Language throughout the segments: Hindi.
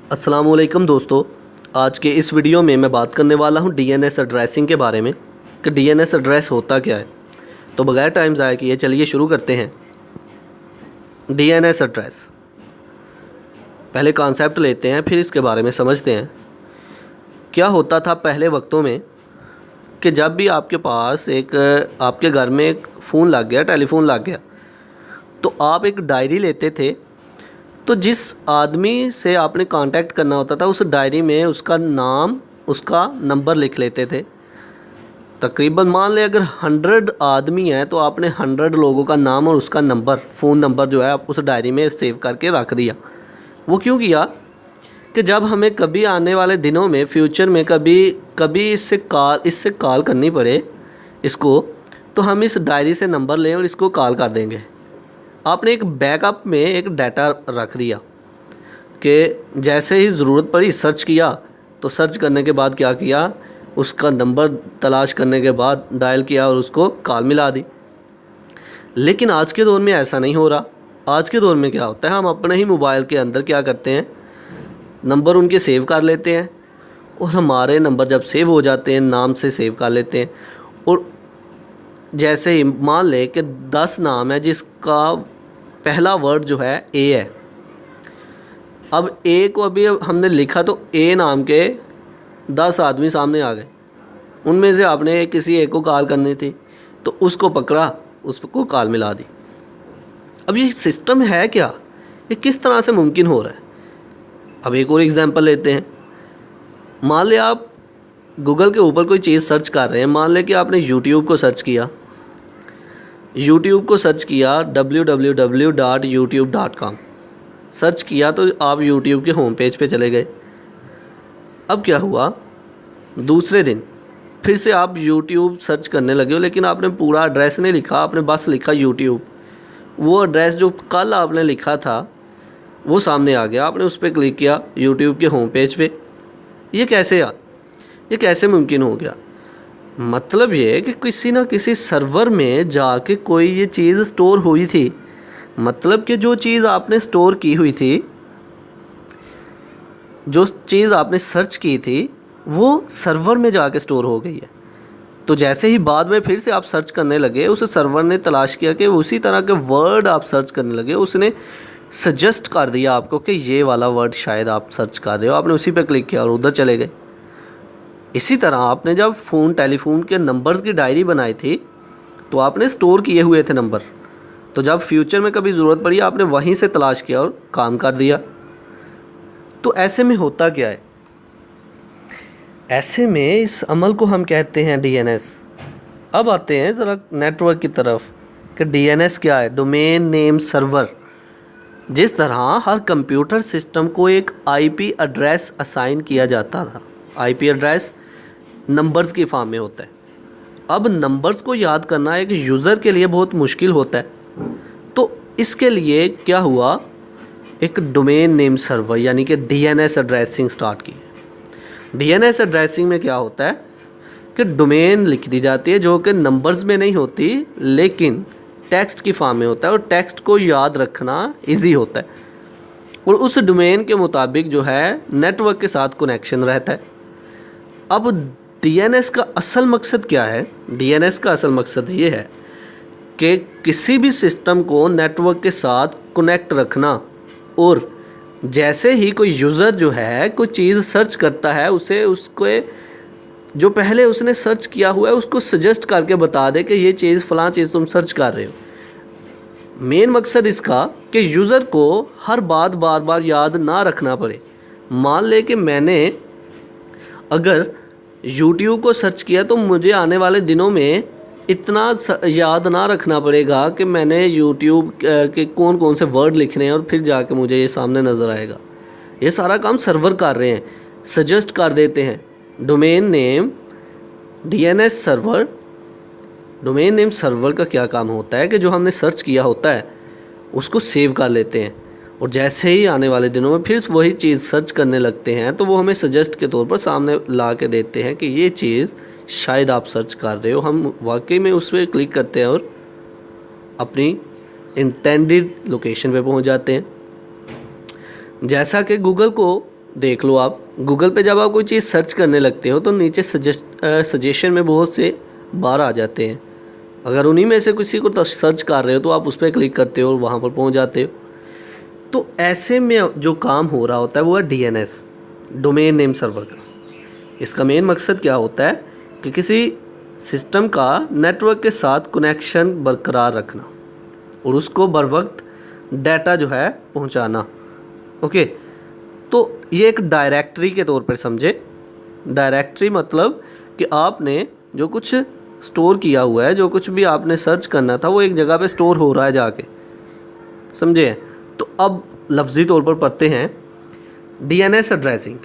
अस्सलामुअलैकुम दोस्तों। आज के इस वीडियो में मैं बात करने वाला हूं डीएनएस एड्रेसिंग के बारे में कि डीएनएस एड्रेस होता क्या है। तो बगैर टाइम ज़ाया किए चलिए शुरू करते हैं। डीएनएस एड्रेस, पहले कॉन्सेप्ट लेते हैं फिर इसके बारे में समझते हैं। क्या होता था पहले वक्तों में कि जब भी आपके पास आपके घर में एक फ़ोन लग गया, टेलीफोन लग गया, तो आप एक डायरी लेते थे। तो जिस आदमी से आपने कांटेक्ट करना होता था उस डायरी में उसका नाम, उसका नंबर लिख लेते थे। तकरीबन मान लें अगर 100 आदमी हैं तो आपने 100 लोगों का नाम और उसका नंबर, फ़ोन नंबर जो है आप उस डायरी में सेव करके रख दिया। वो क्यों किया कि जब हमें कभी आने वाले दिनों में, फ्यूचर में कभी इससे कॉल करनी पड़े इसको, तो हम इस डायरी से नंबर लें और इसको कॉल कर देंगे। आपने एक बैकअप में एक डाटा रख दिया कि जैसे ही ज़रूरत पड़ी सर्च किया, तो सर्च करने के बाद क्या किया, उसका नंबर तलाश करने के बाद डायल किया और उसको कॉल मिला दी। लेकिन आज के दौर में ऐसा नहीं हो रहा। आज के दौर में क्या होता है, हम अपने ही मोबाइल के अंदर क्या करते हैं, नंबर उनके सेव कर लेते हैं और हमारे नंबर जब सेव हो जाते हैं नाम से सेव कर लेते हैं। और जैसे ही मान लें कि 10 नाम है जिसका पहला वर्ड जो है ए है। अब ए को अभी हमने लिखा तो ए नाम के 10 आदमी सामने आ गए। उनमें से आपने किसी एक को कॉल करनी थी तो उसको पकड़ा, उसको कॉल मिला दी। अब ये सिस्टम है क्या, ये किस तरह से मुमकिन हो रहा है। अब एक और एग्जांपल लेते हैं। मान लें आप गूगल के ऊपर कोई चीज़ सर्च कर रहे हैं। मान लें कि आपने यूट्यूब को सर्च किया, www.youtube.com सर्च किया तो आप यूट्यूब के होम पेज पे चले गए। अब क्या हुआ, दूसरे दिन फिर से आप यूट्यूब सर्च करने लगे हो, लेकिन आपने पूरा एड्रेस नहीं लिखा, आपने बस लिखा यूट्यूब। वो एड्रेस जो कल आपने लिखा था वो सामने आ गया, आपने उस पर क्लिक किया यूट्यूब के होम पेज पे। ये कैसे मुमकिन हो गया। मतलब ये है कि किसी ना किसी सर्वर में जाके कोई ये चीज़ स्टोर हुई थी। मतलब कि जो चीज़ आपने स्टोर की हुई थी, जो चीज़ आपने सर्च की थी, वो सर्वर में जाके स्टोर हो गई है। तो जैसे ही बाद में फिर से आप सर्च करने लगे, उस सर्वर ने तलाश किया कि उसी तरह के वर्ड आप सर्च करने लगे, उसने सजेस्ट कर दिया आपको कि ये वाला वर्ड शायद आप सर्च कर रहे हो। आपने उसी पे क्लिक किया और उधर चले गए। इसी तरह आपने जब टेलीफोन के नंबर्स की डायरी बनाई थी तो आपने स्टोर किए हुए थे नंबर, तो जब फ्यूचर में कभी ज़रूरत पड़ी आपने वहीं से तलाश किया और काम कर दिया। तो ऐसे में होता क्या है, ऐसे में इस अमल को हम कहते हैं डीएनएस। अब आते हैं ज़रा नेटवर्क की तरफ कि डीएनएस क्या है। Domain name server. जिस तरह हर कंप्यूटर सिस्टम को एक आईपी एड्रेस असाइन किया जाता था, आईपी एड्रेस नंबर्स की फॉर्म में होता है। अब नंबर्स को याद करना एक यूज़र के लिए बहुत मुश्किल होता है। तो इसके लिए क्या हुआ, एक डोमेन नेम सर्वर यानी कि डीएनएस एड्रेसिंग स्टार्ट की। डीएनएस एड्रेसिंग में क्या होता है कि डोमेन लिख दी जाती है जो कि नंबर्स में नहीं होती लेकिन टेक्स्ट की फॉर्म में होता है, और टेक्स्ट को याद रखना इजी होता है। और उस डोमेन के मुताबिक जो है नेटवर्क के साथ कनेक्शन रहता है। अब डीएनएस का असल मकसद क्या है। डीएनएस का असल मकसद ये है कि किसी भी सिस्टम को नेटवर्क के साथ कनेक्ट रखना, और जैसे ही कोई यूज़र जो है कोई चीज़ सर्च करता है उसे उसको जो पहले उसने सर्च किया हुआ है उसको सजेस्ट करके बता दे कि ये चीज़ फ़लाँ चीज़ तुम सर्च कर रहे हो। मेन मकसद इसका कि यूज़र को हर बात बार बार याद ना रखना पड़े। मान ले कि मैंने अगर YouTube को सर्च किया तो मुझे आने वाले दिनों में इतना याद ना रखना पड़ेगा कि मैंने YouTube के कौन कौन से वर्ड लिखने हैं और फिर जाके मुझे ये सामने नज़र आएगा। ये सारा काम सर्वर कर रहे हैं, सजेस्ट कर देते हैं। Domain name DNS server, domain name server का क्या काम होता है कि जो हमने सर्च किया होता है उसको सेव कर लेते हैं, और जैसे ही आने वाले दिनों में फिर वही चीज़ सर्च करने लगते हैं तो वो हमें सजेस्ट के तौर पर सामने ला के देते हैं कि ये चीज़ शायद आप सर्च कर रहे हो। हम वाकई में उस पर क्लिक करते हैं और अपनी इंटेंडेड लोकेशन पे पहुंच जाते हैं। जैसा कि गूगल को देख लो आप गूगल पे जब आप कोई चीज़ सर्च करने लगते हो तो नीचे सजेशन में बहुत से बार आ जाते हैं। अगर उन्हीं में से किसी को सर्च कर रहे हो तो आप उस पर क्लिक करते हो और वहाँ पर पहुँच जाते हो। तो ऐसे में जो काम हो रहा होता है वो है DNS, डोमेन नेम सर्वर का। इसका मेन मकसद क्या होता है कि किसी सिस्टम का नेटवर्क के साथ कनेक्शन बरकरार रखना और उसको बर वक्त डाटा जो है पहुंचाना। ओके, तो ये एक डायरेक्टरी के तौर पर समझे। डायरेक्टरी मतलब कि आपने जो कुछ स्टोर किया हुआ है, जो कुछ भी आपने सर्च करना था वो एक जगह पे स्टोर हो रहा है जाके, समझे। तो अब लफ्ज़ी तौर पर पढ़ते हैं DNS addressing.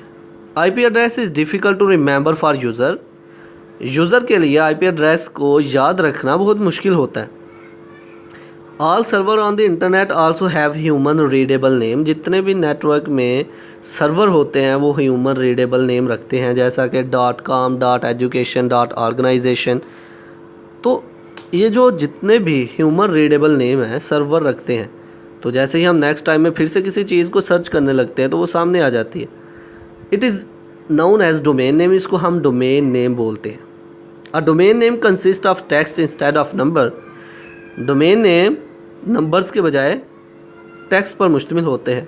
IP address is difficult to remember for user के लिए IP एड्रेस को याद रखना बहुत मुश्किल होता है। All server on the internet also have human readable name. जितने भी नेटवर्क में सर्वर होते हैं वो ह्यूमन रीडेबल नेम रखते हैं, जैसा कि .com, .education, .organization। तो ये जो जितने भी ह्यूमन रीडेबल नेम हैं सर्वर रखते हैं, तो जैसे ही हम नेक्स्ट टाइम में फिर से किसी चीज़ को सर्च करने लगते हैं तो वो सामने आ जाती है। It is known as domain name. इसको हम डोमेन नेम बोलते हैं। A domain name consist of text instead of number. Domain name numbers के बजाय टेक्स्ट पर मुश्तमिल होते हैं।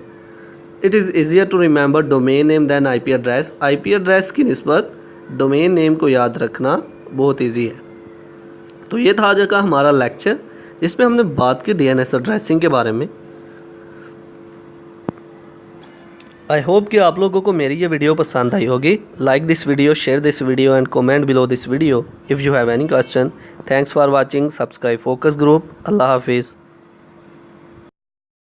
It is easier to remember domain name than IP address. IP address की निस्बत डोमेन नेम को याद रखना बहुत ईजी है। तो ये था आज का हमारा लेक्चर जिसमें हमने बात की DNS एड्रेसिंग के बारे में। आई होप कि आप लोगों को मेरी ये वीडियो पसंद आई होगी। Like this video, share this video and comment below this video if you have any question. Thanks for watching. Subscribe focus group. अल्लाह हाफिज़।